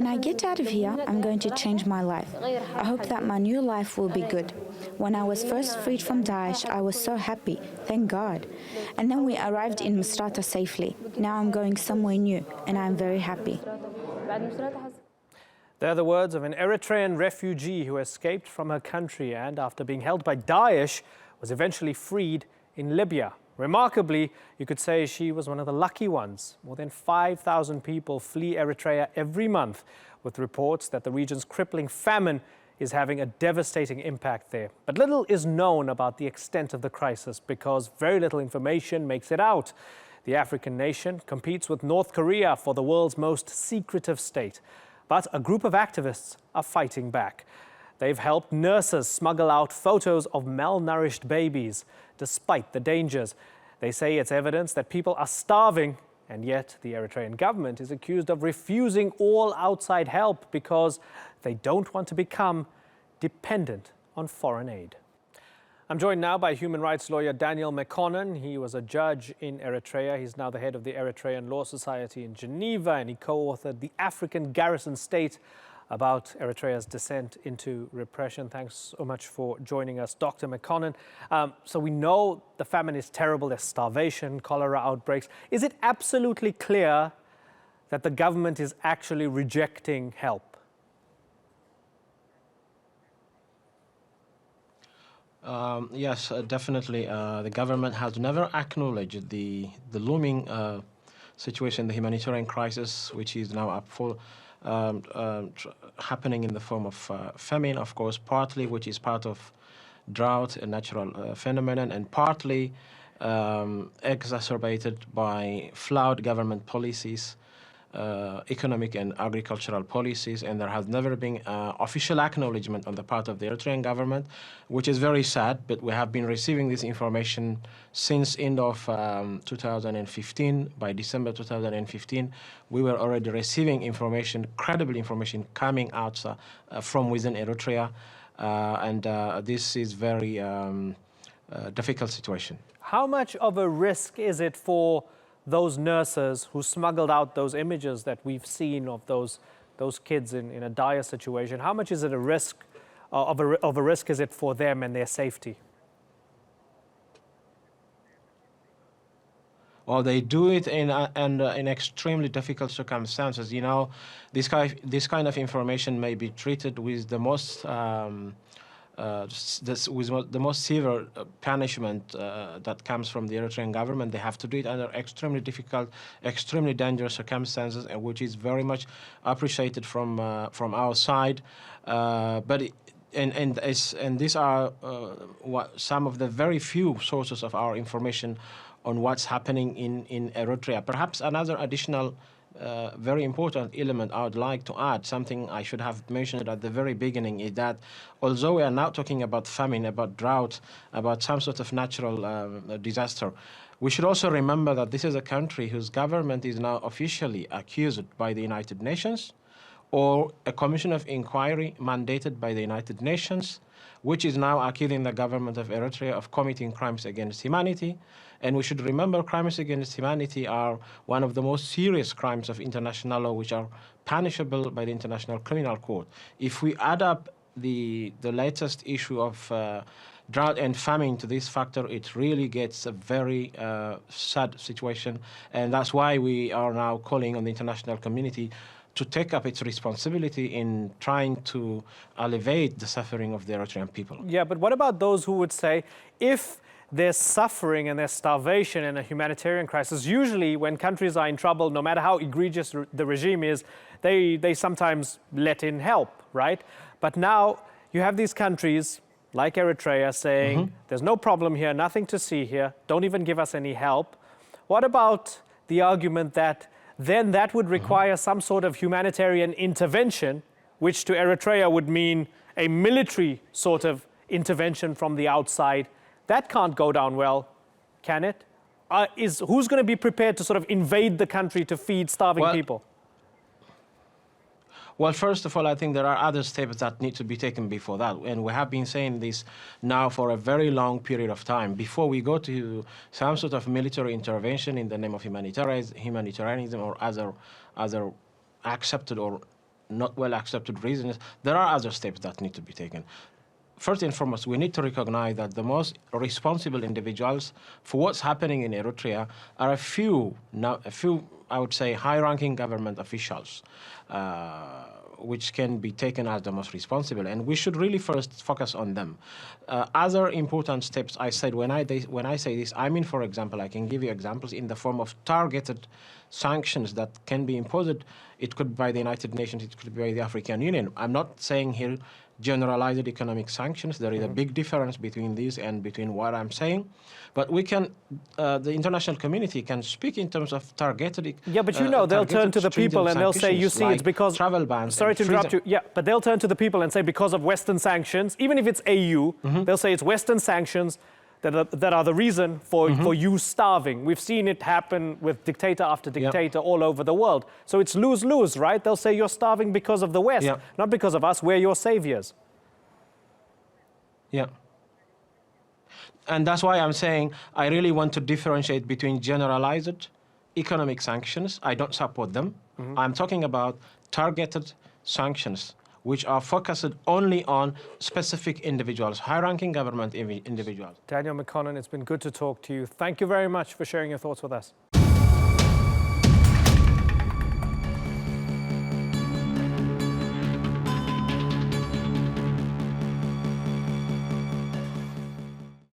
When I get out of here, I'm going to change my life. I hope that my new life will be good. When I was first freed from Daesh, I was so happy, thank God. And then we arrived in Misrata safely. Now I'm going somewhere new, and I'm very happy. They're the words of an Eritrean refugee who escaped from her country and, after being held by Daesh, was eventually freed in Libya. Remarkably, you could say she was one of the lucky ones. More than 5,000 people flee Eritrea every month, with reports that the region's crippling famine is having a devastating impact there. But little is known about the extent of the crisis because very little information makes it out. The African nation competes with North Korea for the world's most secretive state. But a group of activists are fighting back. They've helped nurses smuggle out photos of malnourished babies, despite the dangers. They say it's evidence that people are starving, and yet the Eritrean government is accused of refusing all outside help because they don't want to become dependent on foreign aid. I'm joined now by human rights lawyer Daniel McConnell. He was a judge in Eritrea. He's now the head of the Eritrean Law Society in Geneva, and he co-authored The African Garrison State about Eritrea's descent into repression. Thanks so much for joining us, Dr. McConnell. So we know the famine is terrible. There's starvation, cholera outbreaks. Is it absolutely clear that the government is actually rejecting help? Yes, definitely. The government has never acknowledged the looming situation, the humanitarian crisis, which is now happening in the form of famine, of course, partly which is part of drought, a natural phenomenon, and partly exacerbated by flawed government policies, economic and agricultural policies, and there has never been official acknowledgement on the part of the Eritrean government, which is very sad, but we have been receiving this information since end of 2015. By December 2015, we were already receiving information, credible information, coming out from within Eritrea, and this is very difficult situation. How much of a risk is it for those nurses who smuggled out those images that we've seen of those kids in a dire situation? How much is it a risk, of a risk is it for them and their safety? Well, they do it in extremely difficult circumstances. You know, this kind of information may be treated with the most the most severe punishment that comes from the Eritrean government. They have to do it under extremely difficult, extremely dangerous circumstances, and which is very much appreciated from our side. And these are some of the very few sources of our information on what's happening in Eritrea. Perhaps another additional very important element I would like to add, something I should have mentioned at the very beginning, is that although we are now talking about famine, about drought, about some sort of natural disaster, we should also remember that this is a country whose government is now officially accused by the United Nations, or a commission of inquiry mandated by the United Nations, which is now accusing the government of Eritrea of committing crimes against humanity. And we should remember crimes against humanity are one of the most serious crimes of international law, which are punishable by the International Criminal Court. If we add up the latest issue of drought and famine to this factor, it really gets a very sad situation. And that's why we are now calling on the international community to take up its responsibility in trying to alleviate the suffering of the Eritrean people. Yeah, but what about those who would say, if there's suffering and there's starvation and a humanitarian crisis, usually when countries are in trouble, no matter how egregious the regime is, they sometimes let in help, right? But now you have these countries like Eritrea saying, there's no problem here, nothing to see here, don't even give us any help. What about the argument that then that would require some sort of humanitarian intervention, which to Eritrea would mean a military sort of intervention from the outside? That can't go down well, can it? Who's going to be prepared to sort of invade the country to feed starving people? Well, first of all, I think there are other steps that need to be taken before that. And we have been saying this now for a very long period of time. Before we go to some sort of military intervention in the name of humanitarianism or other accepted or not well accepted reasons, there are other steps that need to be taken. First and foremost, we need to recognize that the most responsible individuals for what's happening in Eritrea are a few, I would say, high-ranking government officials, which can be taken as the most responsible, and we should really first focus on them. Other important steps, I said, when I say this, I mean, for example, I can give you examples in the form of targeted sanctions that can be imposed. It could be by the United Nations, it could be by the African Union. I'm not saying here generalized economic sanctions. There is a big difference between these and between what I'm saying. But we can, the international community can speak in terms of targeted. Yeah, but you know, they'll turn to the people and they'll say, you see, it's because travel bans. Sorry to interrupt you. Yeah, but they'll turn to the people and say because of Western sanctions, even if it's AU, they'll say it's Western sanctions that are the reason for you starving. We've seen it happen with dictator after dictator all over the world. So it's lose-lose, right? They'll say you're starving because of the West, not because of us. We're your saviors. Yeah. And that's why I'm saying I really want to differentiate between generalized economic sanctions. I don't support them. I'm talking about targeted sanctions, which are focused only on specific individuals, high-ranking government individuals. Daniel McConnell, it's been good to talk to you. Thank you very much for sharing your thoughts with us.